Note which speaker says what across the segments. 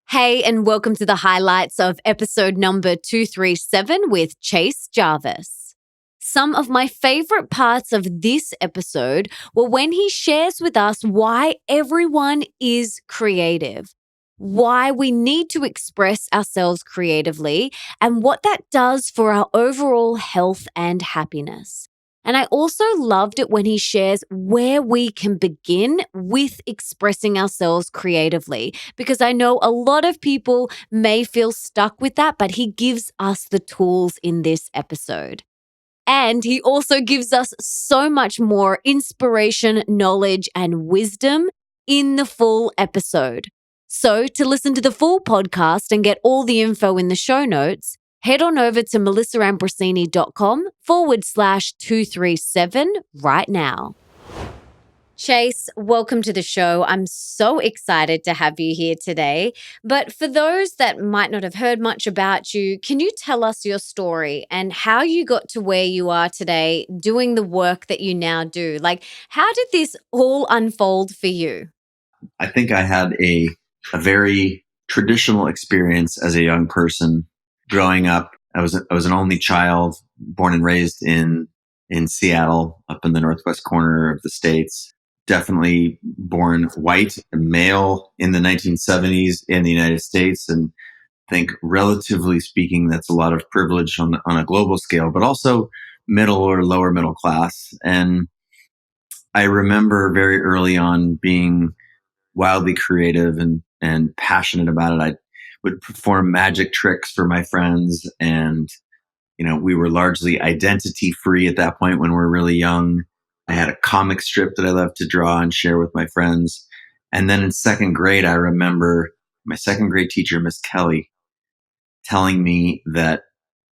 Speaker 1: Hey, and welcome to the highlights of episode number 237 with Chase Jarvis. Some of my favorite parts of this episode were when he shares with us why everyone is creative, why we need to express ourselves creatively, and what that does for our overall health and happiness. And I also loved it when he shares where we can begin with expressing ourselves creatively, because I know a lot of people may feel stuck with that, but he gives us the tools in this episode. And he also gives us so much more inspiration, knowledge, and wisdom in the full episode. So to listen to the full podcast and get all the info in the show notes, head on over to melissaambrosini.com/237 right now. Chase, welcome to the show. I'm so excited to have you here today. But for those that might not have heard much about you, can you tell us your story and how you got to where you are today doing the work that you now do? Like, how did this all unfold for you?
Speaker 2: I think I had a very traditional experience as a young person. Growing up, I was an only child, born and raised in Seattle, up in the northwest corner of the States. Definitely born white, male in the 1970s in the United States. And I think, relatively speaking, that's a lot of privilege on a global scale, but also middle or lower middle class. And I remember very early on being wildly creative and passionate about it. I would perform magic tricks for my friends, and we were largely identity free at that point when we were really young. I had a comic strip that I loved to draw and share with my friends. And then in second grade, I remember my second grade teacher, Miss Kelly, telling me that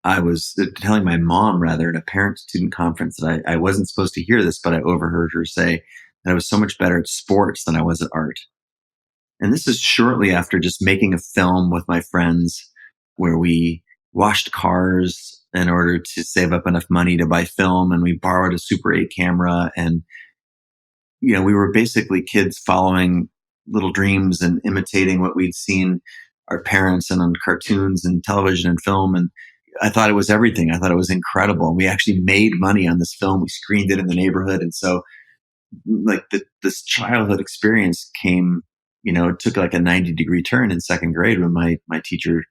Speaker 2: telling my mom, rather, at a parent-student conference, that I wasn't supposed to hear this, but I overheard her say that I was so much better at sports than I was at art. And this is shortly after just making a film with my friends where we washed cars in order to save up enough money to buy film. And we borrowed a Super 8 camera. And, we were basically kids following little dreams and imitating what we'd seen our parents and on cartoons and television and film. And I thought it was everything. I thought it was incredible. We actually made money on this film. We screened it in the neighborhood. And so this childhood experience came, it took like a 90-degree turn in second grade when my teacher,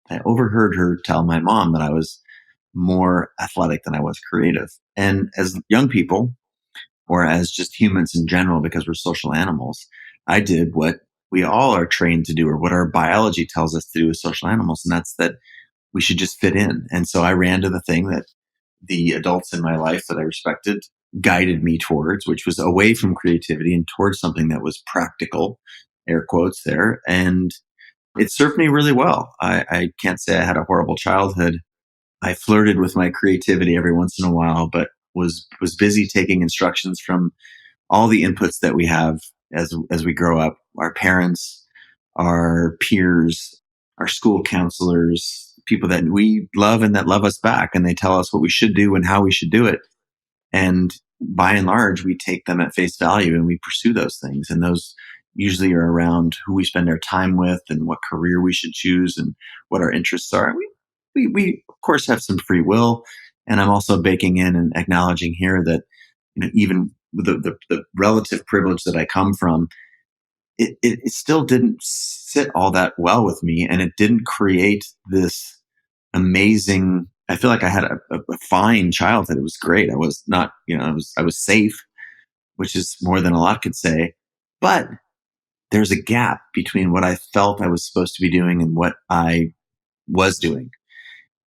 Speaker 2: I overheard her tell my mom that I was more athletic than I was creative. And as young people, or as just humans in general, because we're social animals, I did what we all are trained to do, or what our biology tells us to do as social animals. And that's that we should just fit in. And so I ran to the thing that the adults in my life that I respected guided me towards, which was away from creativity and towards something that was practical, air quotes there. And it served me really well. I can't say I had a horrible childhood. I flirted with my creativity every once in a while, but was busy taking instructions from all the inputs that we have as we grow up. Our parents, our peers, our school counselors, people that we love and that love us back, and they tell us what we should do and how we should do it. And by and large, we take them at face value and we pursue those things. And those usually are around who we spend our time with and what career we should choose and what our interests are. We of course have some free will. And I'm also baking in and acknowledging here that, even the relative privilege that I come from, it still didn't sit all that well with me. And it didn't create this amazing, I feel like I had a fine childhood. It was great. I was not, I was safe, which is more than a lot could say. But there's a gap between what I felt I was supposed to be doing and what I was doing.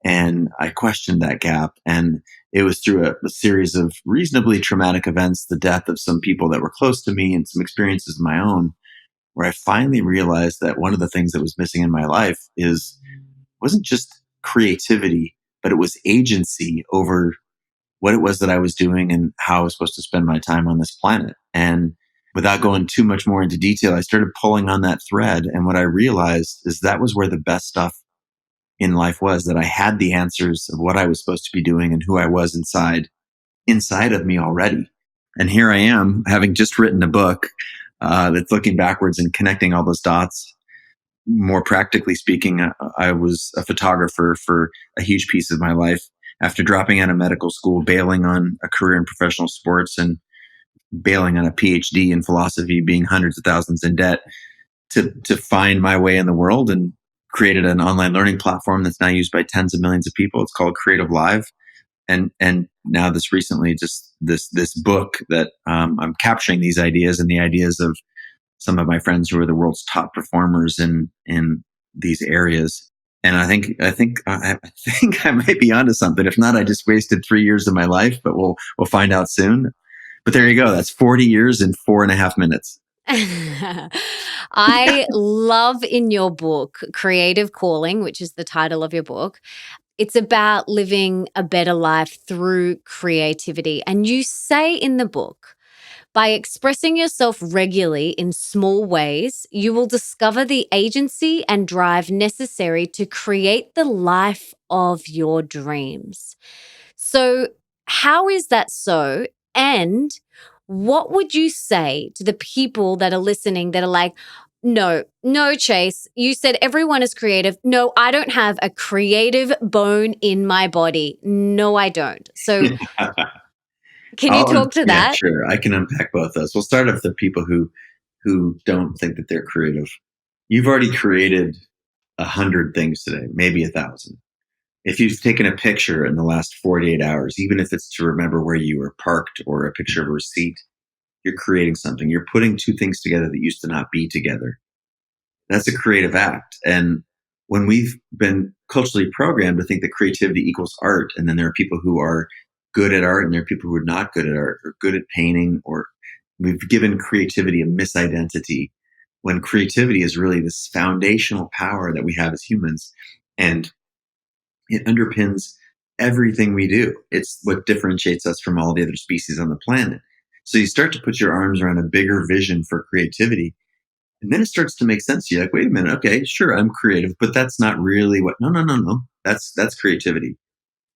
Speaker 2: And I questioned that gap. And it was through a series of reasonably traumatic events, the death of some people that were close to me and some experiences of my own, where I finally realized that one of the things that was missing in my life wasn't just creativity, but it was agency over what it was that I was doing and how I was supposed to spend my time on this planet. And without going too much more into detail, I started pulling on that thread. And what I realized is that was where the best stuff in life was, that I had the answers of what I was supposed to be doing and who I was inside of me already. And here I am, having just written a book that's looking backwards and connecting all those dots, more practically speaking, I was a photographer for a huge piece of my life. After dropping out of medical school, bailing on a career in professional sports, and bailing on a PhD in philosophy, being hundreds of thousands in debt, to find my way in the world, and created an online learning platform that's now used by tens of millions of people. It's called Creative Live. And now this recently, just this book that I'm capturing these ideas and the ideas of some of my friends who are the world's top performers in these areas. And I think I might be onto something. If not, I just wasted 3 years of my life, but we'll find out soon. But there you go. That's 40 years in 4.5 minutes.
Speaker 1: I love in your book, Creative Calling, which is the title of your book. It's about living a better life through creativity. And you say in the book, by expressing yourself regularly in small ways, you will discover the agency and drive necessary to create the life of your dreams. So, how is that so? And what would you say to the people that are listening that are like, no, Chase, you said everyone is creative. No, I don't have a creative bone in my body. No, I don't. So can you talk to that?
Speaker 2: Yeah, sure. I can unpack both those. We'll start with the people who don't think that they're creative. You've already created 100 things today, maybe 1,000. If you've taken a picture in the last 48 hours, even if it's to remember where you were parked or a picture of a receipt, you're creating something. You're putting two things together that used to not be together. That's a creative act. And when we've been culturally programmed to think that creativity equals art, and then there are people who are good at art and there are people who are not good at art or good at painting, or we've given creativity a misidentity, when creativity is really this foundational power that we have as humans. And it underpins everything we do. It's what differentiates us from all the other species on the planet. So you start to put your arms around a bigger vision for creativity, and then it starts to make sense. You're like, wait a minute, okay, sure, I'm creative, but that's not really what. No. That's creativity.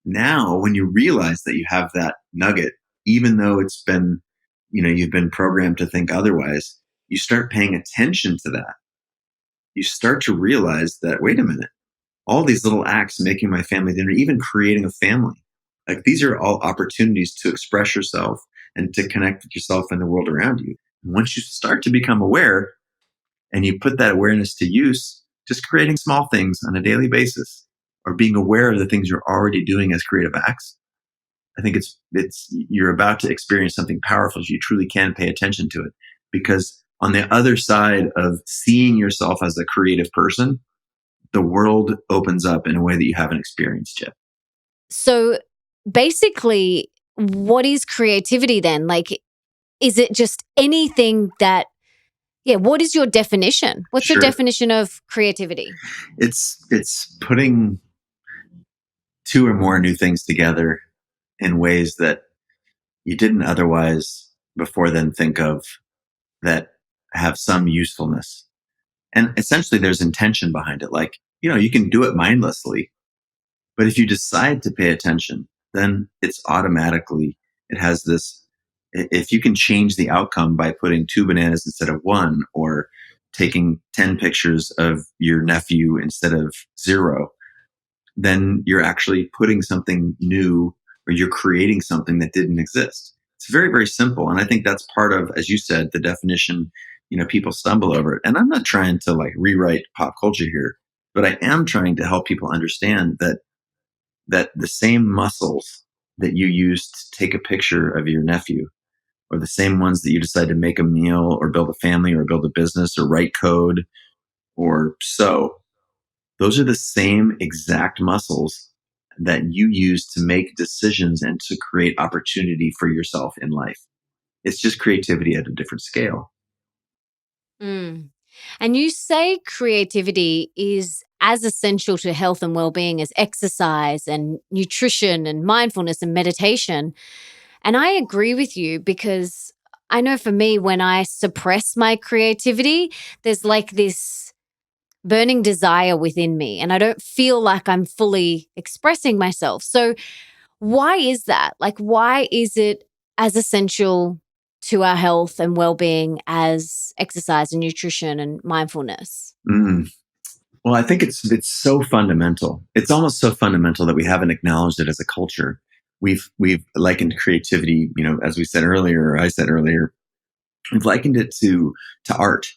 Speaker 2: Now, when you realize that you have that nugget, even though it's been, you've been programmed to think otherwise, you start paying attention to that. You start to realize that, wait a minute, all these little acts, making my family dinner, even creating a family, like these are all opportunities to express yourself and to connect with yourself and the world around you. And once you start to become aware and you put that awareness to use, just creating small things on a daily basis or being aware of the things you're already doing as creative acts, I think you're about to experience something powerful if you truly can pay attention to it. Because on the other side of seeing yourself as a creative person, the world opens up in a way that you haven't experienced yet.
Speaker 1: So basically, what is creativity then? Like, is it just anything that, what is your definition? What's your definition of creativity?
Speaker 2: It's putting two or more new things together in ways that you didn't otherwise before then think of, that have some usefulness. And essentially there's intention behind it. Like, you can do it mindlessly, but if you decide to pay attention, then it has this, if you can change the outcome by putting 2 bananas instead of 1, or taking 10 pictures of your nephew instead of 0, then you're actually putting something new, or you're creating something that didn't exist. It's very, very simple. And I think that's part of, as you said, the definition, people stumble over it. And I'm not trying to rewrite pop culture here, but I am trying to help people understand that the same muscles that you use to take a picture of your nephew, or the same ones that you decide to make a meal or build a family or build a business or write code or sew, those are the same exact muscles that you use to make decisions and to create opportunity for yourself in life. It's just creativity at a different scale.
Speaker 1: Mm. And you say creativity is as essential to health and well-being as exercise and nutrition and mindfulness and meditation. And I agree with you, because I know for me, when I suppress my creativity, there's like this burning desire within me, and I don't feel like I'm fully expressing myself. So why is that? Like, why is it as essential to our health and well-being as exercise and nutrition and mindfulness?
Speaker 2: Well, I think it's so fundamental. It's almost so fundamental that we haven't acknowledged it as a culture. We've likened creativity, as we said earlier, or I said earlier, we've likened it to art.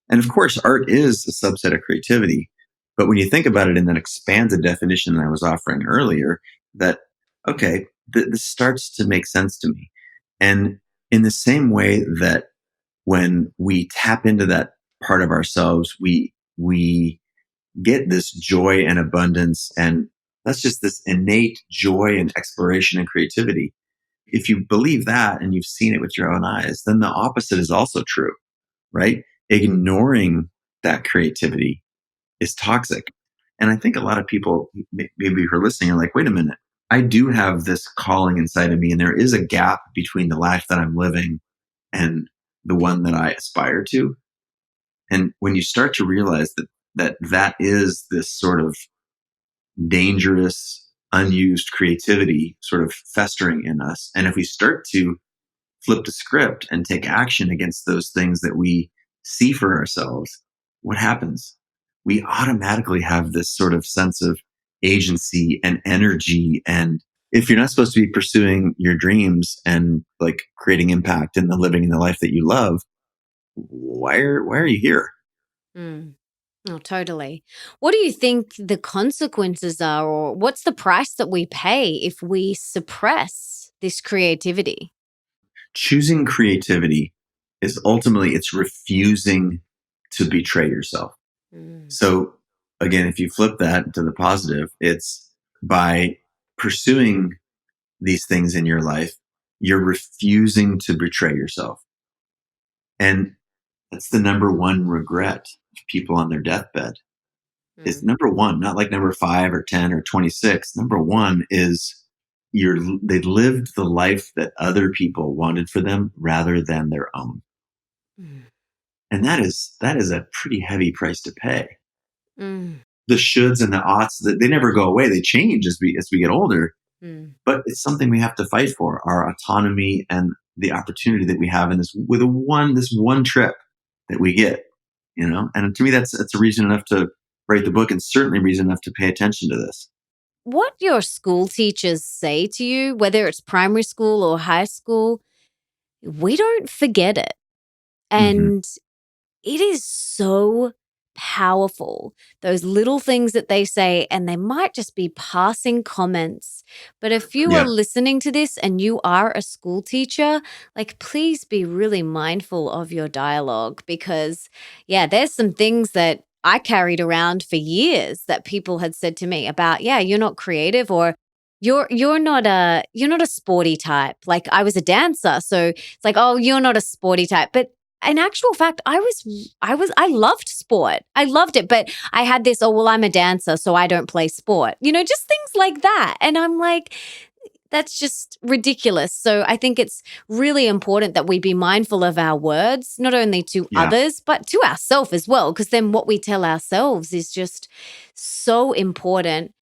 Speaker 2: And of course, art is a subset of creativity. But when you think about it in that expanded definition that I was offering earlier, that, okay, this starts to make sense to me. And in the same way that when we tap into that part of ourselves, we get this joy and abundance, and that's just this innate joy and exploration and creativity. If you believe that and you've seen it with your own eyes, then the opposite is also true, right? Ignoring that creativity is toxic. And I think a lot of people, maybe who are listening, are like, wait a minute, I do have this calling inside of me, and there is a gap between the life that I'm living and the one that I aspire to. And when you start to realize that is this sort of dangerous, unused creativity sort of festering in us, and if we start to flip the script and take action against those things that we see for ourselves, what happens? We automatically have this sort of sense of agency and energy. And if you're not supposed to be pursuing your dreams and like creating impact and living in the life that you love, why are you here?
Speaker 1: Mm. Oh, totally. What do you think the consequences are, or what's the price that we pay if we suppress this creativity?
Speaker 2: Choosing creativity is ultimately it's refusing to betray yourself.
Speaker 1: Mm.
Speaker 2: So again, if you flip that to the positive, it's by pursuing these things in your life, you're refusing to betray yourself. And that's the number one regret of people on their deathbed. Is
Speaker 1: Mm.
Speaker 2: number one, not like number 5 or 10 or 26. Number one is they lived the life that other people wanted for them rather than their own.
Speaker 1: Mm.
Speaker 2: And that is a pretty heavy price to pay.
Speaker 1: Mm.
Speaker 2: The shoulds and the oughts, that they never go away. They change as we get older,
Speaker 1: Mm.
Speaker 2: but it's something we have to fight for, our autonomy and the opportunity that we have in this one trip that we get, And to me, that's a reason enough to write the book, and certainly reason enough to pay attention to this.
Speaker 1: What your school teachers say to you, whether it's primary school or high school, we don't forget it.
Speaker 2: Hmm.
Speaker 1: And it is so powerful, those little things that they say, and they might just be passing comments. But if you are
Speaker 2: Yeah.
Speaker 1: listening to this and you are a school teacher, like, please be really mindful of your dialogue because, yeah, there's some things that I carried around for years that people had said to me about, yeah, you're not creative, or you're not a sporty type. Like, I was a dancer, so it's like, oh, you're not a sporty type. But in actual fact, I loved sport. I loved it, but I had this, oh, well, I'm a dancer, so I don't play sport. Just things like that. And I'm like, that's just ridiculous. So I think it's really important that we be mindful of our words, not only to
Speaker 2: Yeah.
Speaker 1: others, but to ourselves as well, because then what we tell ourselves is just so important.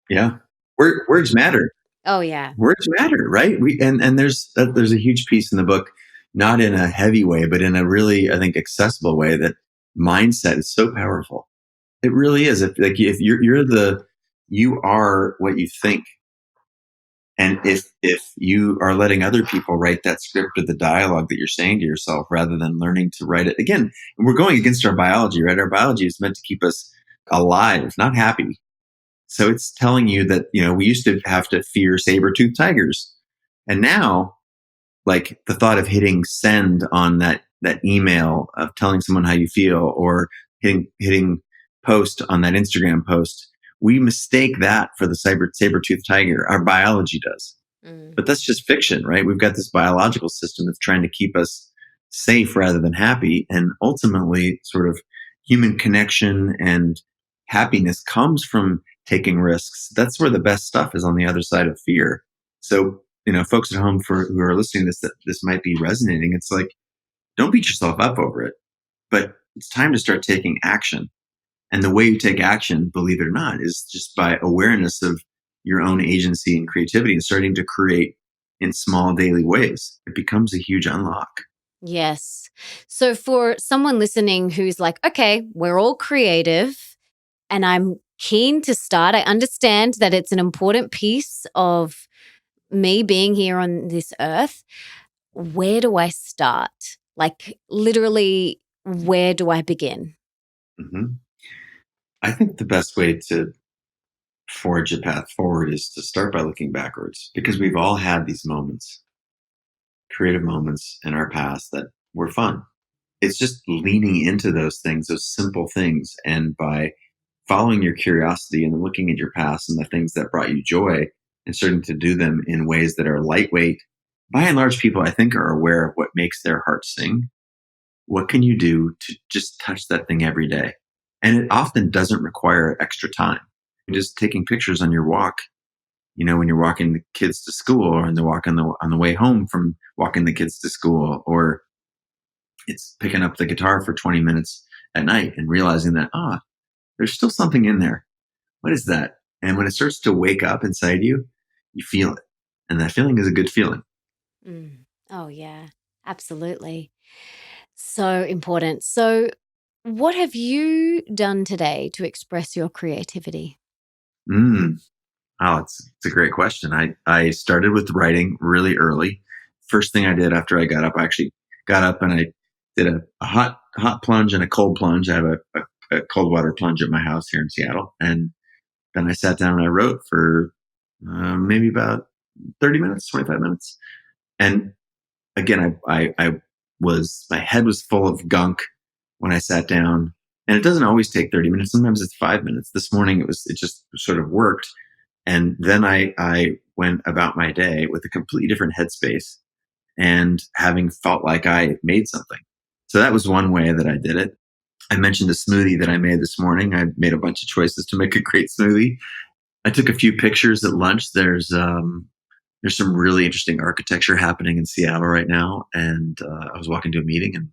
Speaker 2: Yeah. Words matter.
Speaker 1: Oh, yeah.
Speaker 2: Words matter, right? And there's a huge piece in the book, not in a heavy way, but in a really, I think, accessible way, that mindset is so powerful. It really is. If you are what you think. And if you are letting other people write that script or the dialogue that you're saying to yourself rather than learning to write it again, and we're going against our biology, right? Our biology is meant to keep us alive, not happy. So it's telling you that, we used to have to fear saber-toothed tigers. And now, like, the thought of hitting send on that email, of telling someone how you feel, or hitting post on that Instagram post, we mistake that for the saber-toothed tiger. Our biology does.
Speaker 1: Mm.
Speaker 2: But that's just fiction, right? We've got this biological system that's trying to keep us safe rather than happy. And ultimately, sort of human connection and happiness comes from taking risks. That's where the best stuff is, on the other side of fear. So, folks at home who are listening to this, that this might be resonating. It's like, don't beat yourself up over it, but it's time to start taking action. And the way you take action, believe it or not, is just by awareness of your own agency and creativity, and starting to create in small daily ways. It becomes a huge unlock.
Speaker 1: Yes. So for someone listening who's like, okay, we're all creative, and I'm keen to start. I understand that it's an important piece of me being here on this earth. Where do I start? Like, literally, where do I begin?
Speaker 2: Hmm. I think the best way to forge a path forward is to start by looking backwards, because we've all had these moments, creative moments in our past that were fun. It's just leaning into those things, those simple things. And by following your curiosity and looking at your past and the things that brought you joy and starting to do them in ways that are lightweight, by and large, people I think are aware of what makes their heart sing. What can you do to just touch that thing every day? And it often doesn't require extra time. Just taking pictures on your walk, when you're walking the kids to school, or on the walk on the way home from walking the kids to school, or it's picking up the guitar for 20 minutes at night and realizing that, there's still something in there. What is that? And when it starts to wake up inside you, you feel it. And that feeling is a good feeling.
Speaker 1: Mm. Oh, yeah, absolutely. So important. So, what have you done today to express your creativity?
Speaker 2: Mm. Oh, it's a great question. I started with writing really early. First thing I did after I got up, I actually got up and I did a hot plunge and a cold plunge. I have a cold water plunge at my house here in Seattle. And then I sat down and I wrote for maybe about 30 minutes, 25 minutes. And again, my head was full of gunk when I sat down. And it doesn't always take 30 minutes. Sometimes it's 5 minutes. This morning it just sort of worked. And then I went about my day with a completely different headspace and having felt like I made something. So that was one way that I did it. I mentioned a smoothie that I made this morning. I made a bunch of choices to make a great smoothie. I took a few pictures at lunch. There's some really interesting architecture happening in Seattle right now. And I was walking to a meeting and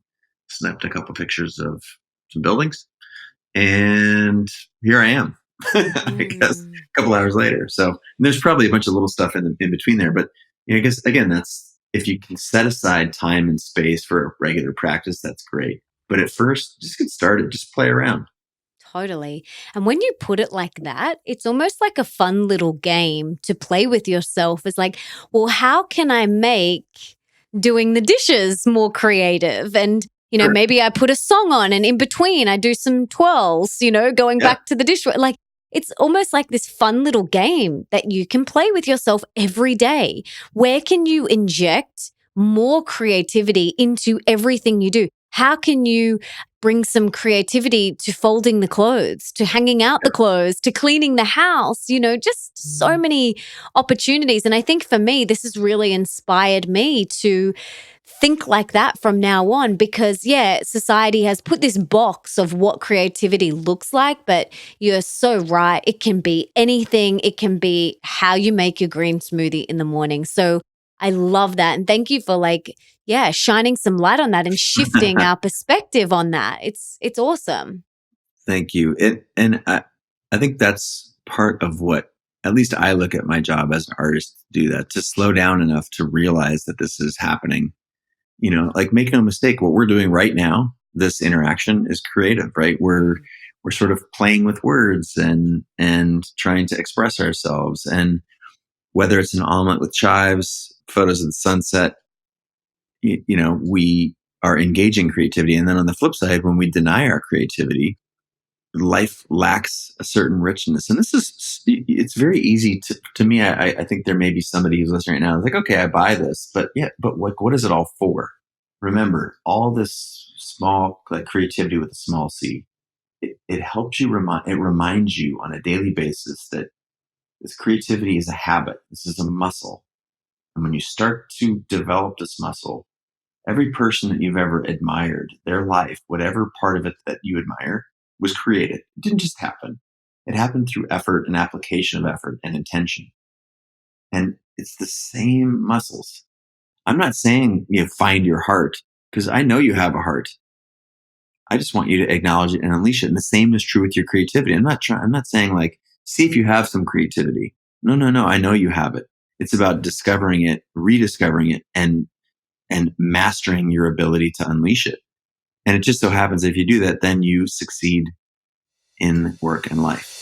Speaker 2: snapped a couple pictures of some buildings. And here I am, I guess,
Speaker 1: Mm.
Speaker 2: a couple hours later. So there's probably a bunch of little stuff in between there. But I guess, again, that's, if you can set aside time and space for regular practice, that's great. But at first, just get started, just play around.
Speaker 1: Totally. And when you put it like that, it's almost like a fun little game to play with yourself. It's like, well, how can I make doing the dishes more creative? And,
Speaker 2: Sure.
Speaker 1: maybe I put a song on and in between I do some twirls, going
Speaker 2: Yeah.
Speaker 1: back to the dish. Like, it's almost like this fun little game that you can play with yourself every day. Where can you inject more creativity into everything you do? How can you bring some creativity to folding the clothes, to hanging out the clothes, to cleaning the house, just so many opportunities. And I think for me, this has really inspired me to think like that from now on because, society has put this box of what creativity looks like, but you're so right. It can be anything. It can be how you make your green smoothie in the morning. So I love that. And thank you for shining some light on that and shifting our perspective on that. It's awesome.
Speaker 2: Thank you. I think that's part of what, at least I look at my job as an artist to do that, to slow down enough to realize that this is happening. Like, make no mistake, what we're doing right now, this interaction is creative, right? We're sort of playing with words and trying to express ourselves. And whether it's an omelet with chives, photos of the sunset, we are engaging creativity. And then on the flip side, when we deny our creativity, life lacks a certain richness. And it's very easy to me. I think there may be somebody who's listening right now. It's like, okay, I buy this, but what is it all for? Remember, all this small creativity with a small c, it helps you it reminds you on a daily basis that this creativity is a habit. This is a muscle. And when you start to develop this muscle, every person that you've ever admired, their life, whatever part of it that you admire, was created. It didn't just happen. It happened through effort and application of effort and intention. And it's the same muscles. I'm not saying find your heart, because I know you have a heart. I just want you to acknowledge it and unleash it. And the same is true with your creativity. I'm not saying see if you have some creativity. No. I know you have it. It's about discovering it, rediscovering it, and mastering your ability to unleash it. And it just so happens if you do that, then you succeed in work and life.